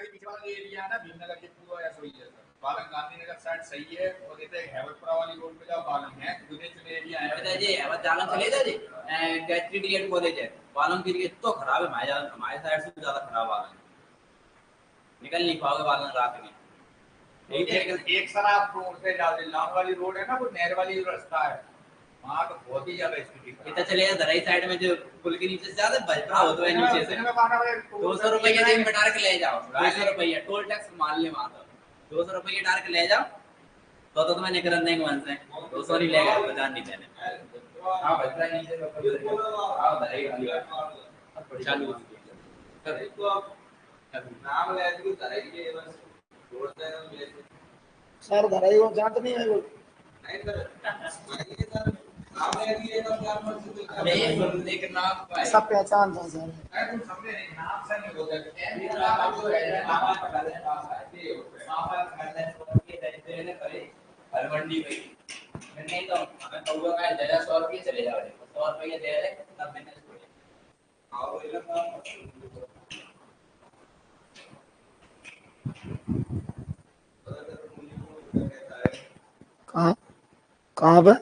नगर के पीछे वाला जो एरिया है ना, भीमनगर के पूरा ऐसा ही है सर। बालन गांधीनगर साइड सही है, और कहते हैं हैवतपुरा वाली रोड पे जाओ, बालन है चुने चुने एरिया है। बेटा जी हैवत जालन चले जा जी, कैथेड्रल कॉलेज है बालन के लिए तो खराब है, हमारे साइड से ज्यादा खराब बालन, निकल नहीं पाओगे बालन रात में। एक सर आप रोड से जाते लाम वाली रोड है ना, वो नहर वाली रास्ता है, वहाँ तो बहुत ही ज्यादा स्थिति इतना चले दराई साइड में जो पुल के नीचे से ज्यादा बजरा होता है, नीचे से 200 रुपया दिन में डाल के ले जाओ, 200 रुपया टोल टैक्स मान ले, वहां 200 रुपया डाल के ले जाओ तो तुम्हें निकल देंगे वहां से, 200 नहीं लेगा, 50 नहीं देने। हाँ बजरा नीचे चालू नाम ले तो दराई के बस रोड से सर धराई वो जांच नहीं है वो नहीं सर सब पहचान था सर। नहीं तो हमें कौवा का दे 100 रुपये चले जाओ, 100 रुपये दे रहे तब मैंने कहाँ कहाँ पे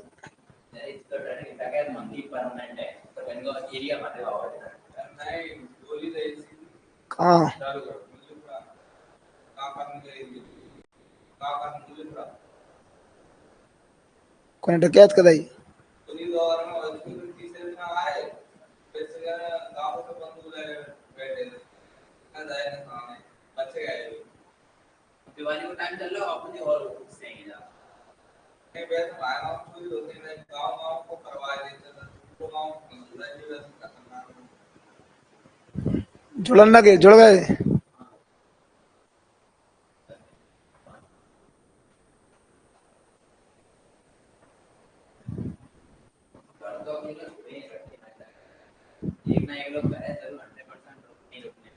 कहाँ कौन डकैत कराई दिवाली को टाइम चल रहा है अपने और सेंगे जा नहीं वैसे भाई पूरी होती है गांव को करवा देते हैं तो गांव नहीं वैसे करना जुड़न लगे जुड़ गए एक ना एक लोग है जरूर 100% नहीं रुकने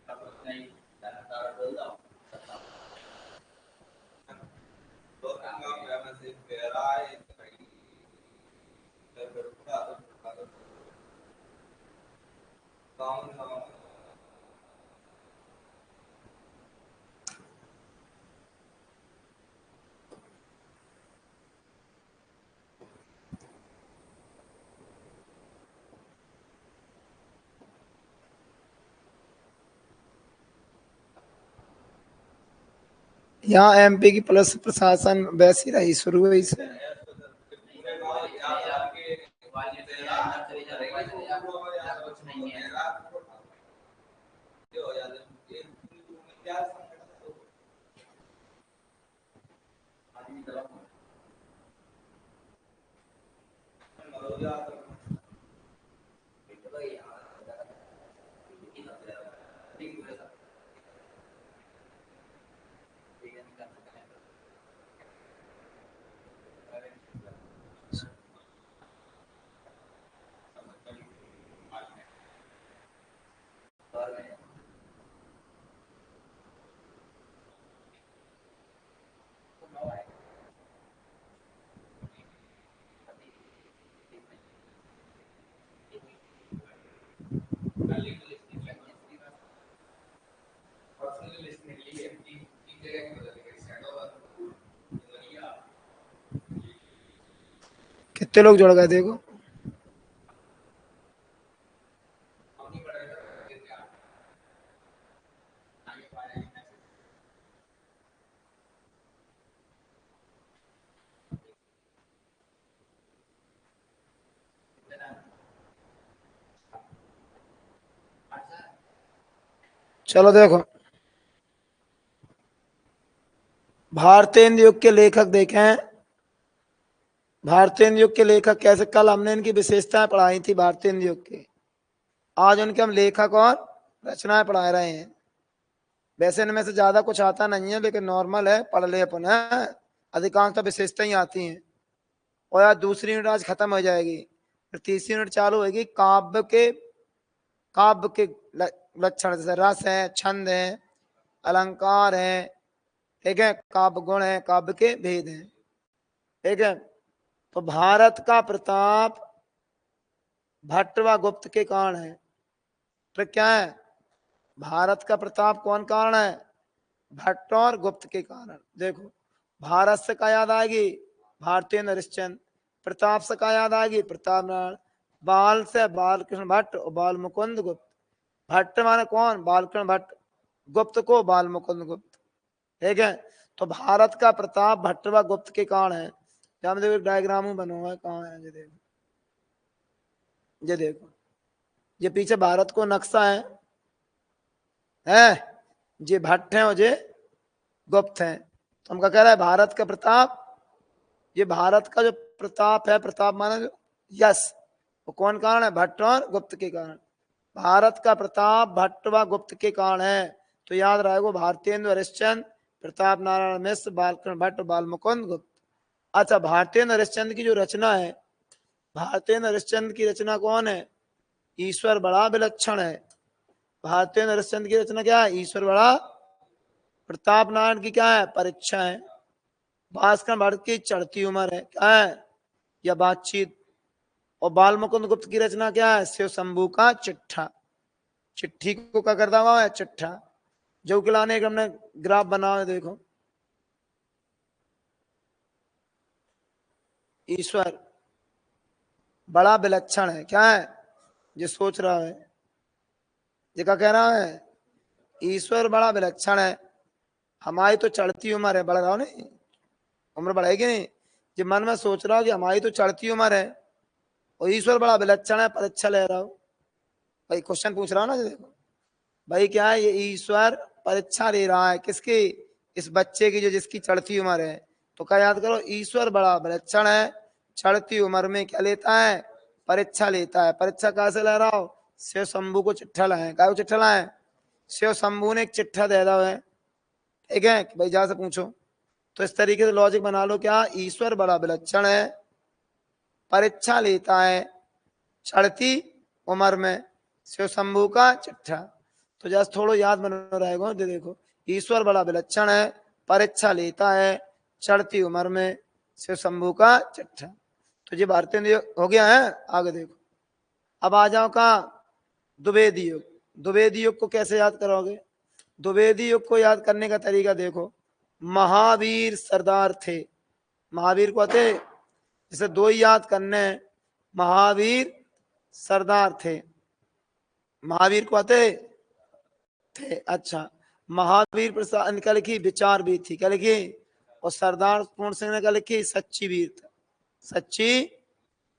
अब नहीं लगातार बोल दो तो काम में से गहराई यहाँ एमपी की पुलिस प्रशासन वैसी रही शुरू हुई से कितने लोग जुड़ गए देखो चलो देखो भारतीय युग के लेखक देखें भारतीय युग के लेखक कैसे कल हमने इनकी विशेषताएं पढ़ाई थी भारतीय युग की आज उनके हम लेखक और रचनाएं पढ़ा रहे हैं वैसे इनमें से ज्यादा कुछ आता नहीं है लेकिन नॉर्मल है पढ़ ले अपन अधिकांश तो विशेषताएं आती हैं और आज दूसरी यूनिट आज खत्म हो जाएगी फिर तीसरी यूनिट चालू होगी काव्य के लक्षण जैसे रस है छंद है अलंकार है ठीक है काव्य गुण है काव्य के भेद हैं ठीक है तो भारत का प्रताप भट्ट व गुप्त के कारण है फिर क्या है भारत का प्रताप कौन कारण है? भट्ट और गुप्त के कारण। देखो भारत से क्या याद आएगी? भारतीय नरिश्चंद्र। प्रताप से क्या याद आएगी? प्रताप नारायण। बाल से बालकृष्ण भट्ट और बाल मुकुंद गुप्त। भट्ट माने कौन? बालकृष्ण भट्ट। गुप्त को बाल मुकुंद गुप्त। ठीक है, तो भारत का प्रताप भट्ट व गुप्त के कारण है। जहां देखो डायग्राम बना हुआ है, कहाँ है ये देखो, ये देखो, ये पीछे भारत को नक्शा है ये भट्ट है और ये गुप्त है। तो हमका कह रहा है भारत का प्रताप, ये भारत का जो प्रताप है, प्रताप माना जो यश, वो कौन कारण है? भट्ट और गुप्त के कारण। भारत का प्रताप भट्ट व गुप्त के कारण है। तो याद रहेगा भारतेंद्र हरिश्चंद्र, प्रताप नारायण मिश्र, बालकृष्ण भट्ट, बाल मुकुंद गुप्त। अच्छा, भारतेंद्र हरिश्चंद्र की जो रचना है, भारतेंद्र हरिश्चंद्र की रचना कौन है? ईश्वर बड़ा विलक्षण है। भारतेंद्र हरिश्चंद्र की रचना क्या है? ईश्वर बड़ा। प्रताप नारायण की क्या है? परीक्षा है। भास्कर भट्ट की चढ़ती उम्र है, क्या है? या बातचीत। और बाल मुकुंद गुप्त की रचना क्या है? शिव शंभू का चिट्ठा। चिट्ठी को क्या करता हुआ है? चिट्ठा। जो खिलाने का हमने ग्राफ बना है, देखो ईश्वर बड़ा विलक्षण है, क्या है? जो सोच रहा है, ये क्या कह रहा है? ईश्वर बड़ा विलक्षण है। हमारी तो चढ़ती उम्र है, बढ़ रहा हो नहीं, उम्र बढ़ेगी नहीं। जो मन में सोच रहा हो कि हमारी तो चढ़ती उम्र है और ईश्वर बड़ा विलक्षण है, परीक्षा ले रहा हो। भाई क्वेश्चन पूछ रहा हो ना, देखो भाई क्या है, ये ईश्वर परीक्षा ले रहा है किसकी? इस बच्चे की जो जिसकी चढ़ती उम्र है। तो क्या याद करो, ईश्वर बड़ा विलक्षण है, चढ़ती उम्र में क्या लेता है? परीक्षा लेता है। परीक्षा कैसे ले रहा हो? शिव शंभू को चिट्ठा लाए। क्या चिट्ठा लाए? शिव शंभू ने एक चिट्ठा दे दिया है, ठीक है, कि भाई जा से पूछो। तो इस तरीके से लॉजिक बना लो, क्या ईश्वर बड़ा विलक्षण है, परीक्षा लेता है चढ़ती उम्र में, शिव शंभू का चिट्ठा। तो जैसे थोड़ा याद बना रहेगा, देखो ईश्वर बड़ा विलक्षण है, परीक्षा लेता है चढ़ती उम्र में, शिव शंभू का चिट्ठा। तो ये भारतीय हो गया है। आगे देखो, अब आ जाओ का द्विवेदी युग। द्विवेदी युग को कैसे याद करोगे? द्विवेदी युग को याद करने का तरीका देखो, महावीर सरदार थे। महावीर को थे, जैसे दो ही याद करने हैं, महावीर सरदार थे। महावीर को आते थे। अच्छा, महावीर प्रसाद ने क्या लिखी? विचार भी थी, क्या लिखी? और सरदार पूर्ण सिंह ने क्या लिखी? सच्ची वीर था, सच्ची।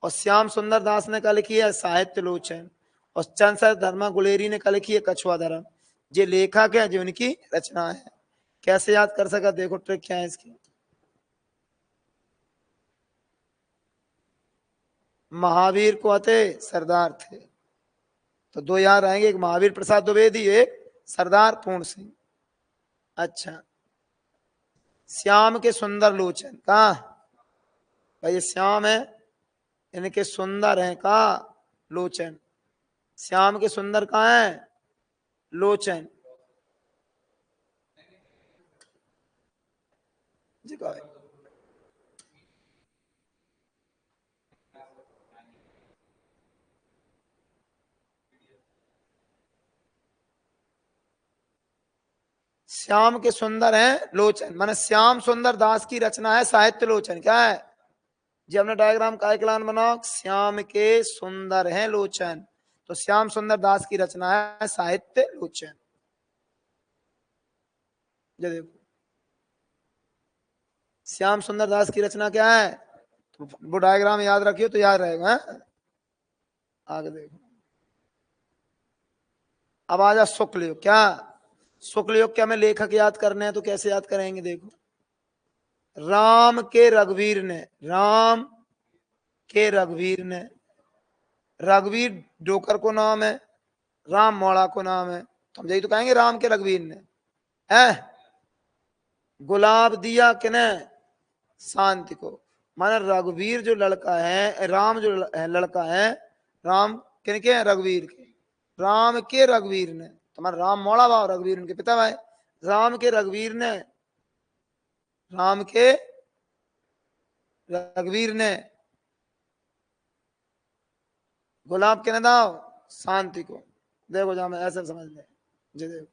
और श्याम सुंदर दास ने क्या लिखी है? साहित्य लोचन। और चंद सर धर्मा गुलेरी ने क्या लिखी है? कछुआ धर्म। ये लेखक है, जो उनकी रचना है। कैसे याद कर सका? देखो ट्रिक क्या है इसकी। महावीर को आते सरदार थे, तो दो याद आएंगे, एक महावीर प्रसाद द्विवेदी, एक सरदार पूर्ण सिंह। अच्छा, श्याम के सुंदर लोचन कहा? भाई ये श्याम है, इनके सुंदर हैं का लोचन। श्याम के सुंदर कहाँ है? लोचन। जी कहा है? श्याम के सुंदर हैं लोचन, माने श्याम सुंदर दास की रचना है साहित्य लोचन। क्या है? जी हमने डायग्राम का एकलान बनाओ, श्याम के सुंदर हैं लोचन, तो श्याम सुंदर दास की रचना है साहित्य लोचन। ये देखो, श्याम सुंदर दास की रचना क्या है? तो वो डायग्राम याद रखियो तो याद रहेगा। आगे देखो, अब आ जा शुक्ल युग। क्या शुक्ल युग? क्या हमें लेखक याद करने हैं, तो कैसे याद करेंगे? देखो, राम के रघुवीर ने, राम के रघुवीर ने, रघुवीर डोकर को नाम है, राम मोड़ा को नाम है, तो हम यही तो कहेंगे राम के रघुवीर ने है। गुलाब दिया किने? शांति को। माना रघुवीर जो लड़का है, राम जो लड़का है, राम किन के? रघुवीर के। राम के रघुवीर ने, तुम्हारा राम मोड़ा भाव, रघुवीर उनके पिता भाई। राम के रघुवीर ने, राम के रघुवीर ने गुलाब के दाओ शांति को। देखो जहां मैं ऐसे समझ ले, जे देखो,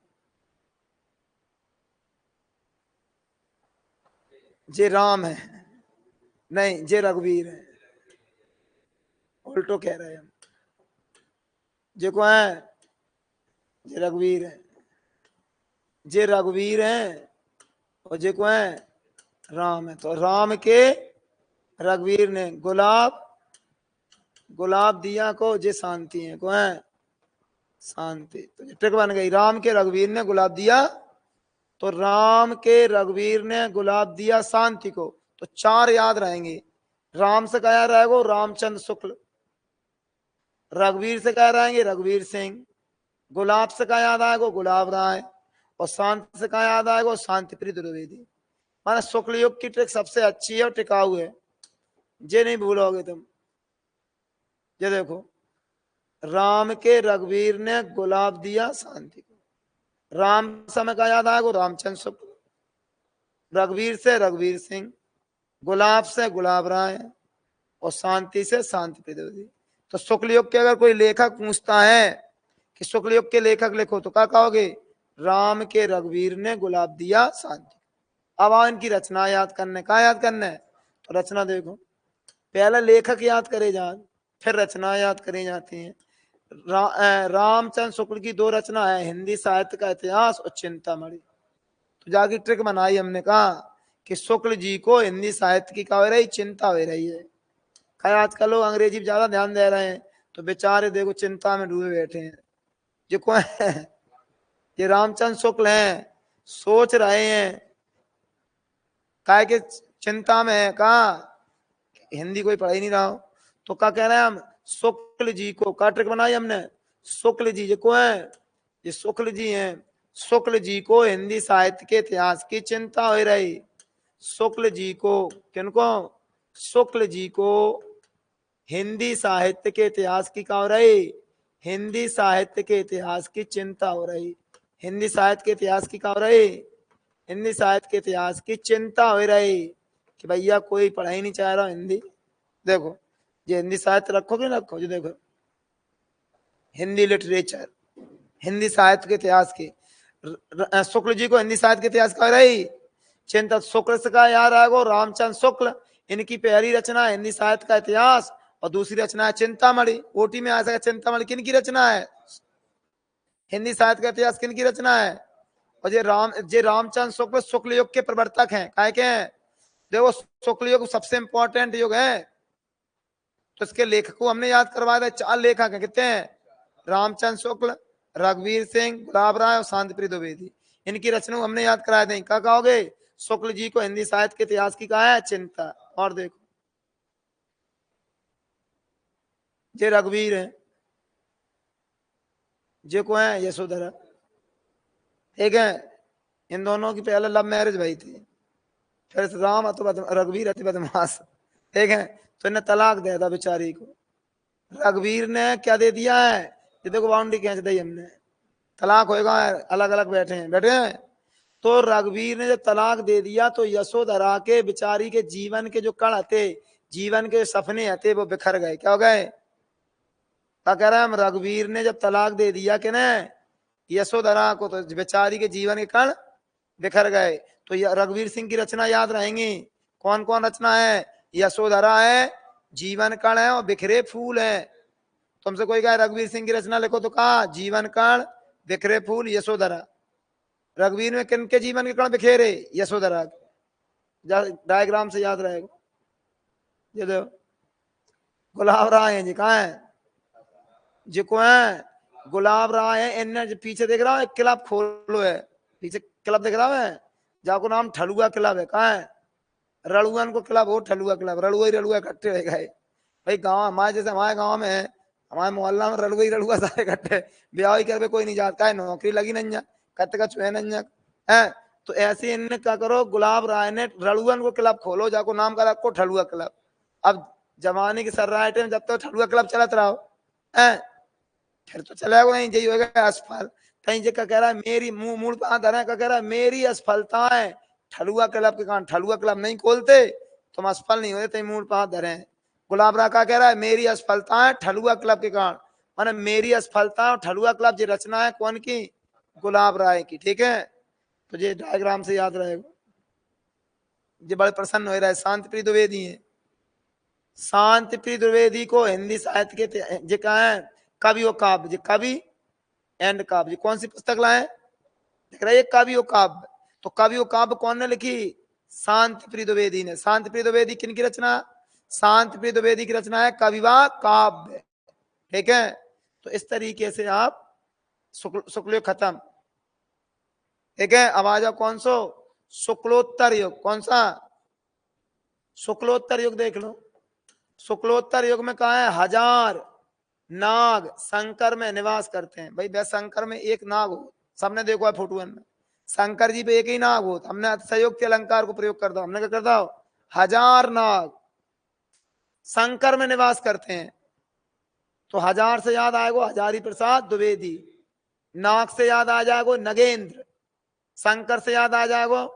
जे राम है, नहीं जे रघुवीर है, उल्टो कह रहे हैं हम। जे को है, जे रघुवीर है, जे रघुवीर है और जे को है राम है। तो राम के रघुवीर ने गुलाब, गुलाब दिया को जे शांति है को है शांति। तो ट्रिक बन गई, राम के रघुवीर ने गुलाब दिया, तो राम के रघुवीर ने गुलाब दिया शांति को। तो चार याद रहेंगे। राम से क्या रहेगा, रामचंद्र शुक्ल। रघुवीर से क्या रहेंगे, रघुवीर सिंह। गुलाब से क्या याद आएगा, गुलाब राय। और शांति से क्या याद आएगा, शांति प्रिय द्विवेदी। माना शुक्ल युग की ट्रिक सबसे अच्छी है और टिकाऊ है, ये नहीं भूलोगे तुम। ये देखो, राम के रघुवीर ने गुलाब दिया शांति को। राम समय का याद आएगा, रामचंद्र शुक्ल। रघुवीर से रघुवीर सिंह, गुलाब से गुलाब राय और शांति से शांति प्रिय। तो शुक्ल युग के अगर कोई लेखक पूछता है कि शुक्ल युग के लेखक लिखो, तो क्या कहोगे, राम के रघुवीर ने गुलाब दिया शांति। अब आओ इनकी रचना याद करने, का याद करना है। तो रचना देखो, पहले लेखक याद करे जान, फिर रचना याद करी जाती है। रामचंद्र शुक्ल की दो रचना है, हिंदी साहित्य का इतिहास और चिंतामणि। तो जाके ट्रिक बनाई हमने, कहा कि शुक्ल जी को हिंदी साहित्य की क्या हो रही, चिंता हो रही है। क्या आजकल लोग अंग्रेजी पे ज्यादा ध्यान दे रहे हैं, तो बेचारे देखो चिंता में डूबे बैठे हैं। जो कौन है, ये रामचंद्र शुक्ल हैं, सोच रहे हैं काय के चिंता में है, कहा हिंदी कोई पढ़ा ही नहीं रहा हो। तो क्या कह रहे हैं हम, शुक्ल जी को, का ट्रिक बनाई हमने, शुक्ल जी जो को है, ये शुक्ल जी हैं, शुक्ल जी को हिंदी साहित्य के इतिहास की चिंता हो रही। शुक्ल जी को, किनको, शुक्ल जी को हिंदी साहित्य के इतिहास की क्या हो रही, हिंदी साहित्य के इतिहास की चिंता हो रही। हिंदी साहित्य के इतिहास की क्या हो रही, हिंदी साहित्य के इतिहास की चिंता हो रही कि भैया कोई पढ़ाई नहीं चाह रहा हिंदी। देखो ये हिंदी साहित्य रखोगे ना, रखो, जो देखो हिंदी लिटरेचर, हिंदी साहित्य के इतिहास की, शुक्ल जी को हिंदी साहित्य के इतिहास का रही चिंता। शुक्ल से का याद आएगा, रामचंद्र शुक्ल, इनकी पहली रचना है हिंदी साहित्य का इतिहास और दूसरी रचना है चिंतामणि। ओटी में आ सका चिंतामणि किन की रचना है, हिंदी साहित्य का इतिहास किन की रचना है। और ये रामचंद्र शुक्ल शुक्ल युग के प्रवर्तक हैं, काय के हैं, देखो शुक्ल युग सबसे इंपॉर्टेंट युग है, तो इसके लेखक को हमने याद करवाया था। चार लेखक हैं, कितने हैं, रामचंद्र शुक्ल, रघुवीर सिंह, गुलाब राय और शांति प्रिय द्विवेदी। इनकी रचना हमने याद कराया था। क्या कहोगे, शुक्ल जी को हिंदी साहित्य के इतिहास की कहा है चिंता। और देखो ये रघुवीर है, जे को है यशोधरा, ठीक है। इन दोनों की पहले लव मैरिज भई थी, फिर राम रघुवीर अति बदमाश, ठीक है, तो इन्हें तलाक दे दिया बेचारी को। रघुवीर ने क्या दे दिया है, ये देखो बाउंड्री खींच दी हमने, तलाक होएगा, अलग अलग बैठे हैं। तो रघुवीर ने जब तलाक दे दिया तो यशोधरा के बेचारी के जीवन के जो कण थे, जीवन के सपने थे, वो बिखर गए। क्या हो गए, क्या कह रहे हैं हम, रघुवीर ने जब तलाक दे दिया कि न यशोधरा को, तो बेचारी के जीवन के कण बिखर गए। तो रघुवीर सिंह की रचना याद रहेंगी, कौन कौन रचना है, यशोधरा है, जीवन कण है और बिखरे फूल है। तुमसे कोई कहा रघुवीर सिंह की रचना लिखो, तो कहा जीवन कण, बिखरे फूल, यशोधरा। रघुवीर में किन के जीवन के कण बिखेरे, यशोधरा। डायग्राम से याद रहेगा। ये देखो गुलाब राय है जी, कहा है जी को है, गुलाब राय है। इनने पीछे देख रहा है क्लब खोलो है, पीछे क्लब देख रहा है, जाको नाम ठलुआ क्लब है। कहा है, रड़ुअन को क्लब हो, ठलुआ क्लब, रड़ुआ ही रड़ुआ इकट्ठे हो गए भाई। गाँव हमारे जैसे, हमारे गाँव में है, हमारे मोहल्ला में रड़ुआ ही रड़ुआ सारे इकट्ठे, ब्याह ही कर कोई नहीं जाता है, नौकरी लगी नहीं कत का छुए नहीं है। तो ऐसे इनने क्या करो, गुलाब राय ने रड़ुअन को क्लब खोलो, जाको नाम का रखो ठलुआ क्लब। अब जमाने की सर्राइटे में जब तक ठलुआ क्लब चलत रहो है, फिर तो चलेगा नहीं, यही होगा असफल। कहीं जगह कह रहा है मेरी मुंह मूल कहाँ धरा, कह रहा है मेरी असफलताएं ठलुआ क्लब के कारण, ठलुआ क्लब नहीं खोलते तुम असफल नहीं होते, तई मूल कहाँ धरे। गुलाब राय का कह रहा है मेरी असफलताएं ठलुआ क्लब के कारण, माने मेरी असफलता ठलुआ क्लब की रचना है कौन की, गुलाब राय की, ठीक है। तो ये डायग्राम से याद रहेगा। ये बड़े प्रसन्न हो रहा है। शांति प्रिय द्विवेदी है। शांति प्रिय द्विवेदी को हिंदी साहित्य के जे कहा है कवि और काव्य, जे कवि एंड काव्य। कौन सी पुस्तक लाए देख रहे, कवि और काव्य। तो कवि और काव्य कौन ने लिखी? शांति प्रिय द्विवेदी ने। शांति प्रिय द्विवेदी किन की रचना? शांति प्रिय द्विवेदी की रचना है कवि व काव्य, ठीक है। तो इस तरीके से आप शुक्ल खत्म, ठीक है। अब आ जाओ कौन सो? शुक्लोत्तर युग। कौन सा? शुक्लोत्तर युग देख लो। शुक्लोत्तर युग में कहा है 1000 नाग शंकर में निवास करते हैं। भाई वैसे शंकर में एक नाग हो, सबने देखो है फोटो में, शंकर जी पे एक ही नाग हो। हमने अतिशयोक्ति अलंकार को प्रयोग करता, हमने क्या करता हो? 1000 नाग शंकर में निवास करते हैं। तो 1000 से याद आएगा हजारी प्रसाद द्विवेदी, नाग से याद आ जाएगा नगेंद्र, शंकर से याद आ जाएगा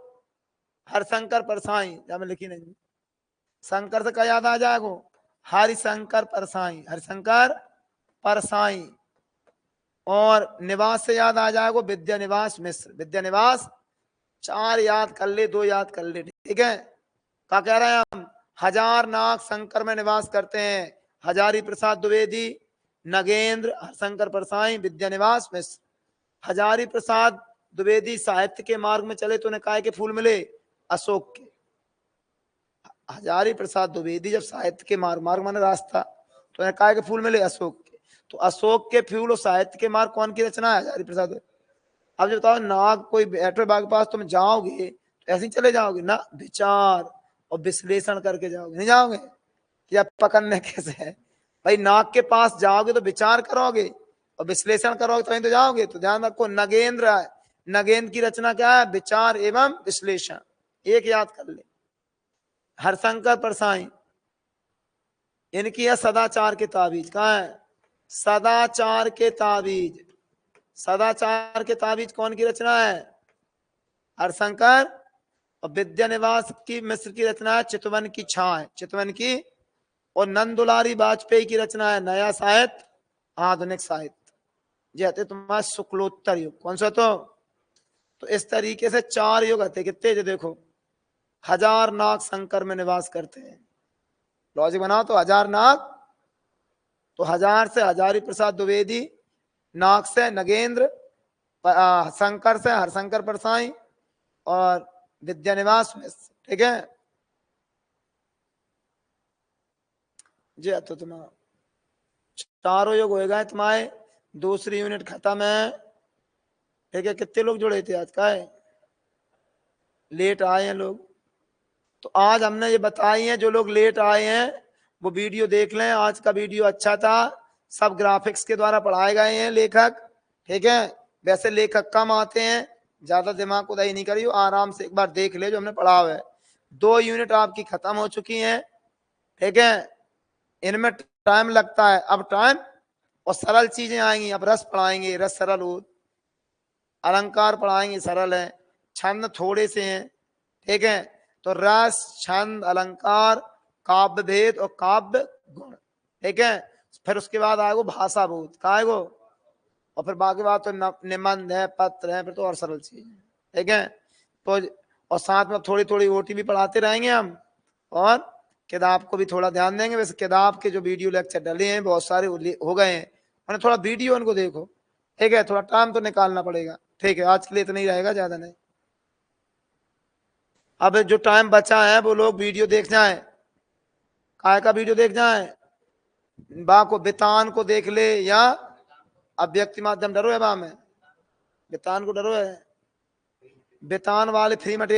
हरिशंकर परसाई। जब मैं लिखी नहीं, शंकर से क्या याद आ जाएगा? हरिशंकर परसाई, हरिशंकर परसाई। और निवास से याद आ जाएगा विद्यानिवास मिश्र, विद्यानिवास। 4 याद कर ले, 2 याद कर ले, ठीक है। क्या कह रहे हैं हम? 1000 नाग शंकर में निवास करते हैं। हजारी प्रसाद द्विवेदी, नगेंद्र, हरिशंकर परसाई, विद्यानिवास मिश्र। हजारी प्रसाद द्विवेदी साहित्य के मार्ग में चले तो उन्हें काय के फूल मिले? अशोक के। हजारी प्रसाद द्विवेदी जब साहित्य के मार्ग माने रास्ता, तो उन्हें काय के फूल मिले? अशोक के। तो अशोक के फूल और साहित्य के मार्ग कौन की रचना है? हजारी प्रसाद। अब जो बताओ नाग कोई बैठे बाग के पास, तुम जाओगे तो ऐसे ही चले जाओगे ना, विचार और विश्लेषण करके जाओगे, नहीं जाओगे कि आप पकड़ने कैसे है। भाई नाग के पास जाओगे तो विचार करोगे और विश्लेषण करोगे तो तो जाओगे। तो ध्यान रखो नगेंद्र है, नगेंद्र की रचना क्या है? विचार एवं विश्लेषण, एक याद कर ले। हरिशंकर परसाई, इनकी है सदाचार के ताबीज। कहाँ है? सदाचार के ताबीज। सदाचार के ताबीज कौन की रचना है? हरिशंकर। और विद्यानिवास की मिश्र की रचना है चितवन की छाए, चितवन की। और नंदुलारी वाजपेयी की रचना है नया साहित्य आधुनिक साहित्य। जैसे तुम्हारा शुक्लोत्तर युग। कौन सा? तो इस तरीके से 4 युग आते। कितने? जो देखो 1000 नाग शंकर में निवास करते हैं। लॉजिक बनाओ तो 1000 नाग, तो 1000 से हजारी प्रसाद द्विवेदी, नाग से नगेंद्र, शंकर से हरिशंकर परसाई और विद्यानिवास में, ठीक है। जी तो तुम्हारा 4 युग हो गए तुम्हारे। दूसरी यूनिट खत्म है, ठीक है। कितने लोग जुड़े थे आज? का है लेट आए हैं लोग, तो आज हमने ये बताई है। जो लोग लेट आए हैं वो वीडियो देख लें। आज का वीडियो अच्छा था, सब ग्राफिक्स के द्वारा पढ़ाए गए हैं लेखक, ठीक है। वैसे लेखक कम आते हैं, ज्यादा दिमाग को दही नहीं करियो, आराम से एक बार देख ले जो हमने पढ़ा हुआ है। 2 यूनिट आपकी खत्म हो चुकी हैं, ठीक है। इनमें टाइम लगता है, अब टाइम और सरल चीजें आएंगी। अब रस पढ़ाएंगे, रस सरल हो, अलंकार पढ़ाएंगे सरल है, छंद थोड़े से हैं, ठीक है। तो रस, छंद, अलंकार, काव्य भेद और काव्य गुण, ठीक है। फिर उसके बाद आएगो भाषा बोध का आएगो, और फिर बाकी बात तो निबंध है, पत्र है, फिर तो और सरल चीज है, ठीक है। तो और साथ में थोड़ी थोड़ी ओटी भी पढ़ाते रहेंगे हम, और किताब को भी थोड़ा ध्यान देंगे। वैसे किताब के जो वीडियो लेक्चर डले हैं बहुत सारे हो गए हैं, मैंने थोड़ा वीडियो उनको देखो, ठीक है। थोड़ा टाइम तो निकालना पड़ेगा, ठीक है। आज के लिए तो नहीं रहेगा, ज्यादा नहीं। अब जो टाइम बचा है वो लोग वीडियो देख जाए। काय का वीडियो देख जाए? बा को बितान को देख ले, या अभिव्यक्ति माध्यम डरो है बा में, बितान को डरो है। बितान वाले फ्री मटेरियल